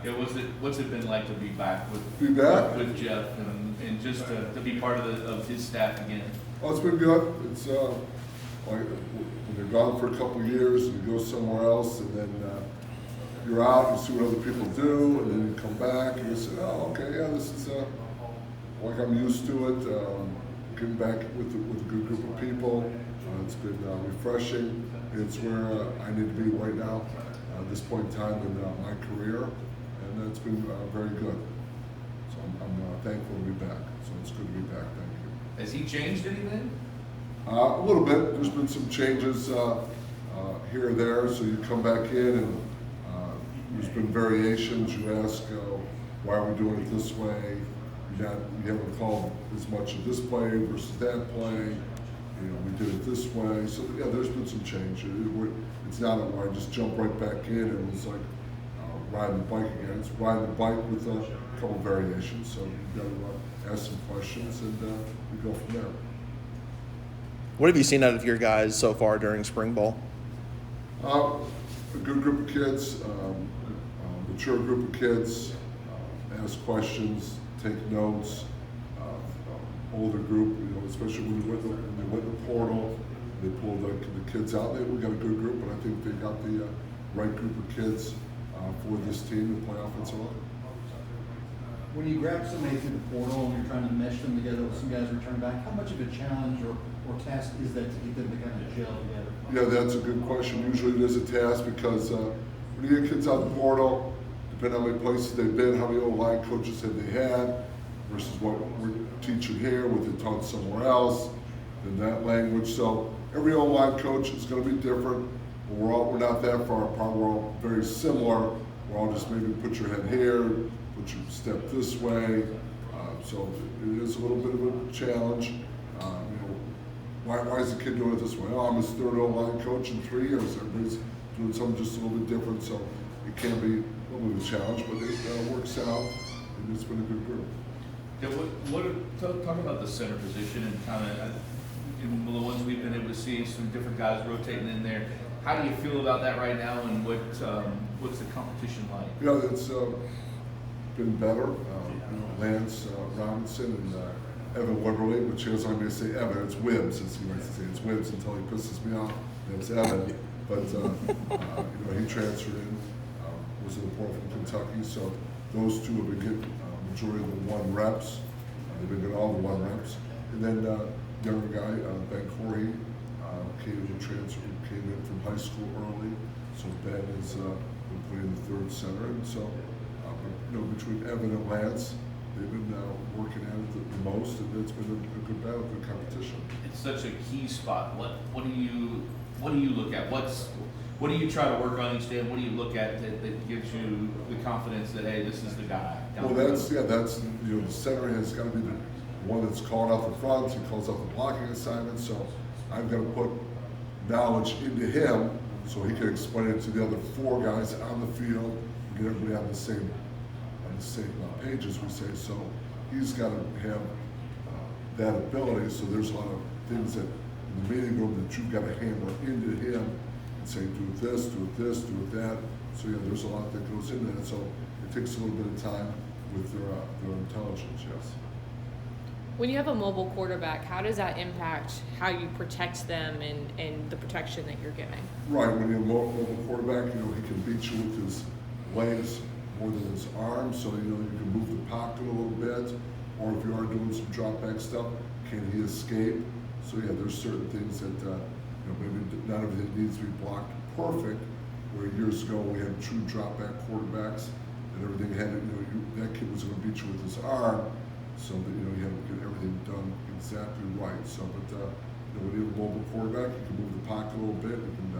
Yeah, what's it been like to be back Be back? with Jeff and just to be part of his staff again? Oh, it's been good. It's like when you're gone for a couple of years and you go somewhere else, and then you're out, you see what other people do, and then you come back and you say, oh, okay, yeah, this is like I'm used to it. Getting back with a good group of people, it's been refreshing. It's where I need to be right now at this point in time in my career, and it's been very good. So I'm thankful to be back. So it's good to be back. Thank you. Has he changed anything? A little bit. There's been some changes here or there. So you come back in and there's been variations. You ask, why are we doing it this way? You haven't called as much of this play versus that play. You know, we did it this way. So yeah, there's been some change. It's not where I just jump right back in. It was like riding the bike again. It's riding the bike with a couple variations. So you got to ask some questions and we go from there. What have you seen out of your guys so far during spring ball? A good group of kids, mature group of kids, ask questions, take notes. Older group, you know, especially when they went in the portal, they pulled the kids out. We got a good group, but I think they got the right group of kids for this team to play offensive line. When you grab somebody through the portal and you're trying to mesh them together with some guys return back, how much of a challenge or task is that to get them to kind of gel together? Yeah, that's a good question. Usually it is a task because when you get kids out the portal, depending on how many places they've been, how many O-line coaches have they had, versus what we're teaching here, what they taught somewhere else, in that language. So every O-line coach is going to be different. But we're not that far apart. We're all very similar. We're all just maybe put your head here, put your step this way. So it is a little bit of a challenge. Why is the kid doing it this way? Oh, I'm his third O-line coach in 3 years. Everybody's doing something just a little bit different. So it can be a little bit of a challenge, but it works out, and it's been a good group. Yeah, talk about the center position and kind of the ones we've been able to see, some different guys rotating in there. How do you feel about that right now, and what's the competition like? Yeah, it's been better. Lance Robinson and Evan Wimberly, which is, I'm going to say Evan, it's Wibbs, as he likes to say. It's Wibbs until he pisses me off. It's Evan. But, he transferred in, was in the portal from Kentucky. So those two have been getting majority of the 1 reps. They've been getting all the 1 reps. And then younger guy, Ben Corey, came in from high school early. So Ben has been playing the 3rd center. And so, between Evan and Lance, they've been working at it the most, and it's been a good battle, good competition. It's such a key spot. What do you look at? What do you try to work on each day? And what do you look at that gives you the confidence that, hey, this is the guy? Well, that's the center has got to be the one that's calling out the front. He calls out the blocking assignment. So I've got to put knowledge into him so he can explain it to the other 4 guys on the field and get everybody on the same page, as we say. So he's got to have that ability. So there's a lot of things that in the meeting room that you've got to hammer into him and say, do this, do that. So yeah, there's a lot that goes into that. So it takes a little bit of time with their intelligence, yes. When you have a mobile quarterback, how does that impact how you protect them and the protection that you're giving? Right, when you're a mobile quarterback, he can beat you with his legs more than his arms, so you can move the pocket a little bit, or if you are doing some drop back stuff, can he escape? So yeah, there's certain things that maybe not everything needs to be blocked perfect. Where years ago we had true drop back quarterbacks, and everything had that kid was going to beat you with his arm, so that you had to get everything done exactly right. So, but when you have a mobile quarterback, you can move the pocket a little bit, you can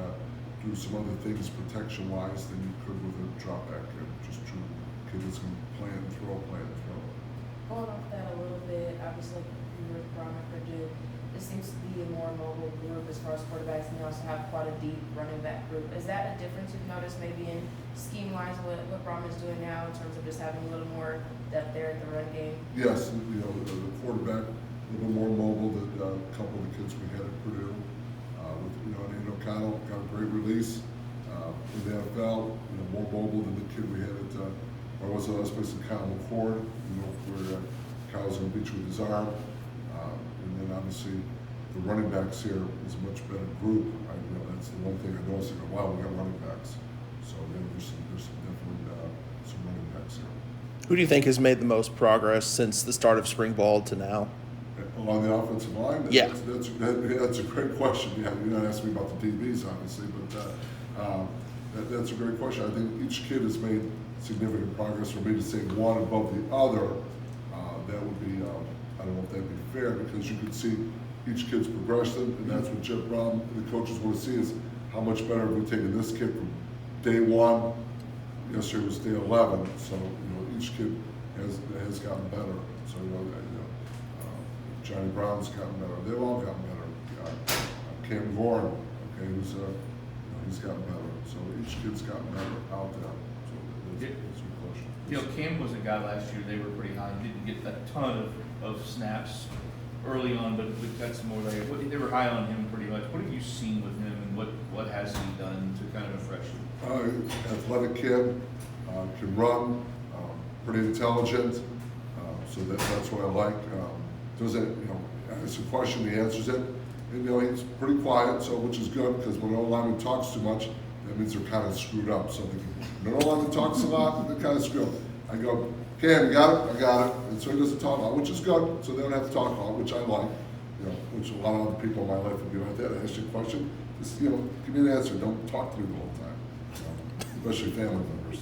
do some other things protection-wise than you could with a drop back kid. Just true kid that's going to play and throw. Going off that a little bit, obviously you were with Brown and Purdue. This seems to be a more mobile group as far as quarterbacks, and you also have quite a deep running back group. Is that a difference you've noticed maybe in scheme-wise what Brahman's doing now in terms of just having a little more depth there at the run game? Yes, the quarterback a little more mobile than a couple of the kids we had at Purdue. Nate O'Connell got a great release in the NFL, more mobile than the kid we had at Or was the last place in Kyle McCord, where Kyle's going to beat you with his arm. And then obviously the running backs here is a much better group. That's the one thing I noticed. I go, wow, we got running backs. So there's definitely some running backs here. Who do you think has made the most progress since the start of spring ball to now? Along the offensive line? Yeah. That's a great question. Yeah, you're not asking me about the DBs, obviously, but that's a great question. I think each kid has made significant progress. For me to say one above the other, that would be, I don't know if that'd be fair, because you could see each kid's progression, and that's what Jeff Brown and the coaches want to see is how much better have we taken this kid from day one. Yesterday was day 11, so each kid has gotten better. So Johnny Brown's gotten better. They've all gotten better. Cam Gorin, okay, he's gotten better. So each kid's gotten better out there. So that's a good question. Cam was a guy last year, they were pretty high, didn't get a ton of snaps early on, but we got some more there. They were high on him pretty much. What have you seen with him, and what has he done to kind of refresh you? Athletic kid, can run, pretty intelligent, so that's what I like. It's a question, he answers it. And, he's pretty quiet, so which is good, because when an O-lineman talks too much, that means they're kind of screwed up. So when an O-lineman talks a lot, they're kind of screwed up. I go, Cam, you got it? I got it. And so he doesn't talk a lot, which is good. So they don't have to talk a lot, which I like. Which a lot of other people in my life would be like that. I ask you a question, just, give me an answer. Don't talk to me the whole time. Especially family members.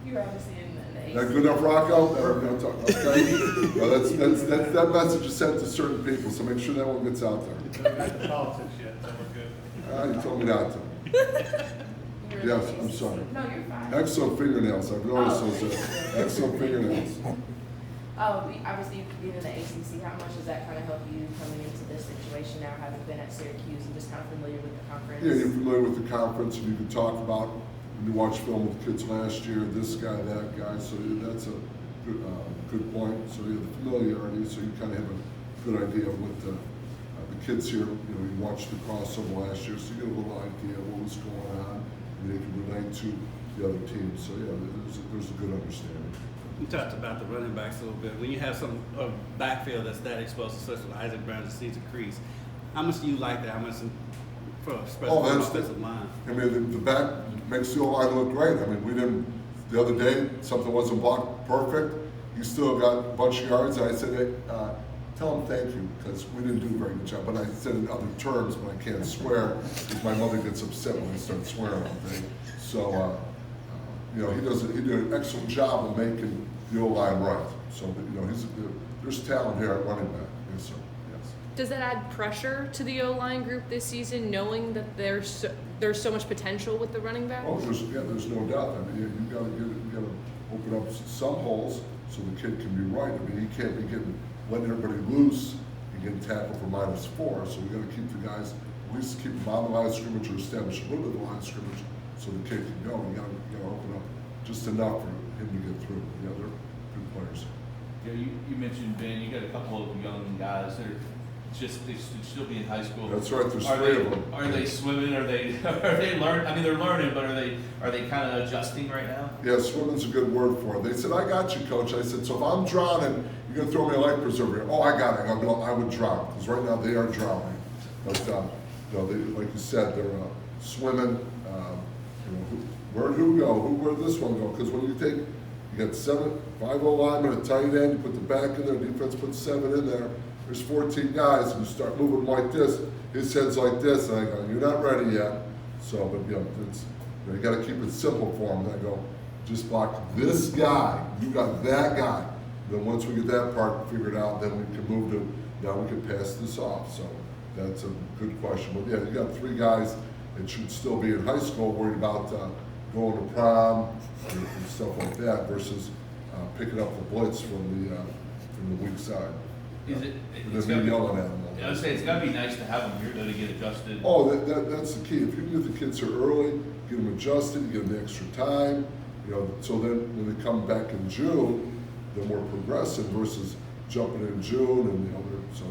You're obviously in the That good enough, Rocco? Okay. Well, that message is sent to certain people, so make sure that one gets out there. We haven't got to politics yet, so we're good. You told me not to. You're Yes, in the I'm ACC. sorry. No, you're fine. Excellent fingernails. I've noticed Oh. those. Excellent fingernails. Obviously, being in the ACC, how much does that kind of help you coming into this situation now, having been at Syracuse and just kind of familiar with the conference? Yeah, you're familiar with the conference, and you can talk about, when you watch film with kids last year, this guy, that guy, so that's a good point. So you have the familiarity, so you kind of have a good idea of what the kids here, you watched the crossover last year, so you get a little idea of what was going on, and they can relate to the other teams. So yeah, there's a good understanding. You talked about the running backs a little bit. When you have some backfield that's that explosive, such as Isaac Brown and Cesar Crease, how much do you like that? How much especially on the offensive line? I mean, the back makes the O-line look great. I mean, we didn't, the other day, something wasn't blocked perfect. He still got a bunch of yards. And I said, hey, tell him thank you, because we didn't do a very good job. But I said in other terms, but I can't swear, because my mother gets upset when I start swearing on things. So, he did an excellent job of making the O-line right. So, there's talent here at running back. Yes, sir. Yes. Does that add pressure to the O-line group this season, knowing that there's so much potential with the running backs? Oh, there's no doubt. I mean, you gotta open up some holes so the kid can be right. I mean, he can't be letting everybody loose and getting tackled for -4. So we gotta keep the guys, at least keep them on the line of scrimmage or establish a little bit of the line of scrimmage so the kid can go. You gotta open up just enough for him to get through. Yeah, they're good players. Yeah, you mentioned, Ben, you got a couple of young guys that are they should still be in high school. That's right, there's Are 3 they, of them. are they swimming? Are they learning? I mean, they're learning, but are they kind of adjusting right now? Yeah, swimming's a good word for it. They said, I got you, coach. I said, so if I'm drowning, you're going to throw me a life preserver. Oh, I got it. I would drown, because right now they are drowning. But, like you said, they're swimming. Where'd who go? Where'd this one go? Because when you got 5 O-linemen, a tight end, you put the back in there, defense puts 7 in there. There's 14 guys, and you start moving like this. His head's like this, and I go, you're not ready yet. So, but you got to keep it simple for him. And I go, just block this guy. You got that guy. Then once we get that part figured out, then we can move to, now we can pass this off. So that's a good question. But yeah, you got 3 guys that should still be in high school worried about going to prom and stuff like that versus picking up the blitz from the weak side. It's They're yelling at them. I would say it's got to be nice to have them here though to get adjusted. Oh, that's the key. If you can get the kids here early, get them adjusted, get them the extra time, so then when they come back in June, they're more progressive versus jumping in June and so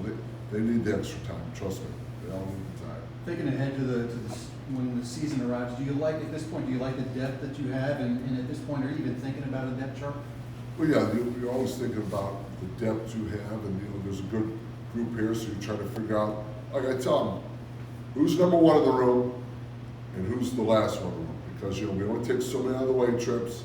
they need the extra time. Trust me, they all need the time. Thinking ahead to the when the season arrives, do you like, at this point, do you like the depth that you have, and at this point, are you even thinking about a depth chart? Well, yeah, you're always thinking about the depth you have, and, there's a good group here, so you're trying to figure out, like I tell them, who's number one in the room, and who's the last one in the room, because, we only take so many out-of-the-way trips,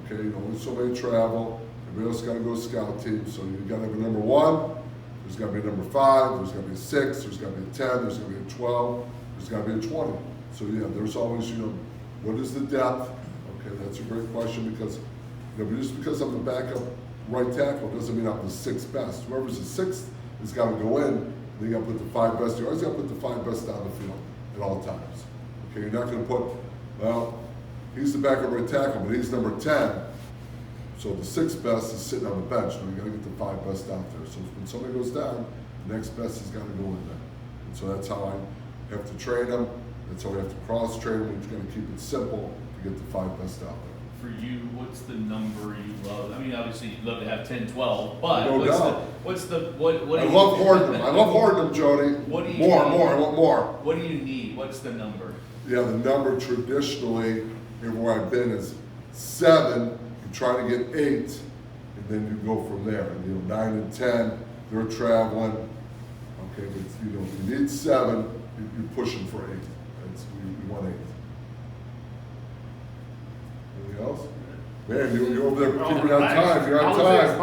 okay, only so many travel, everybody else gotta go scout team, so you gotta have a number one, there's gotta be a number 5, there's gotta be a 6, there's gotta be a 10, there's gotta be a 12, there's gotta be a 20. So yeah, there's always, what is the depth? Okay, that's a great question, because, but just because I'm the backup right tackle doesn't mean I'm the 6th best. Whoever's the 6th has gotta go in, and you gotta put the 5 best, you always gotta put the 5 best down the field at all times. Okay, you're not gonna put, well, he's the backup right tackle, but he's number 10. So the 6th best is sitting on the bench. No, you got to get the 5 best out there. So when somebody goes down, the next best has got to go in there. And so that's how I have to train them. That's how we have to cross train them. We're going to keep it simple to get the 5 best out there. For you, what's the number you love? I mean, obviously you'd love to have 10, 12, but No doubt. what do I you love hoarding them. I love hoarding them, Jody. What do you more, need? more. I want more. What do you need? What's the number? Yeah, the number traditionally, everywhere I've been, is 7. You try to get 8. And then you go from there. And, 9 and 10, they're traveling. Okay, but if you need 7, you're pushing for 8. We want 8. Anything else? Man, you're over there keeping on time. You're on time.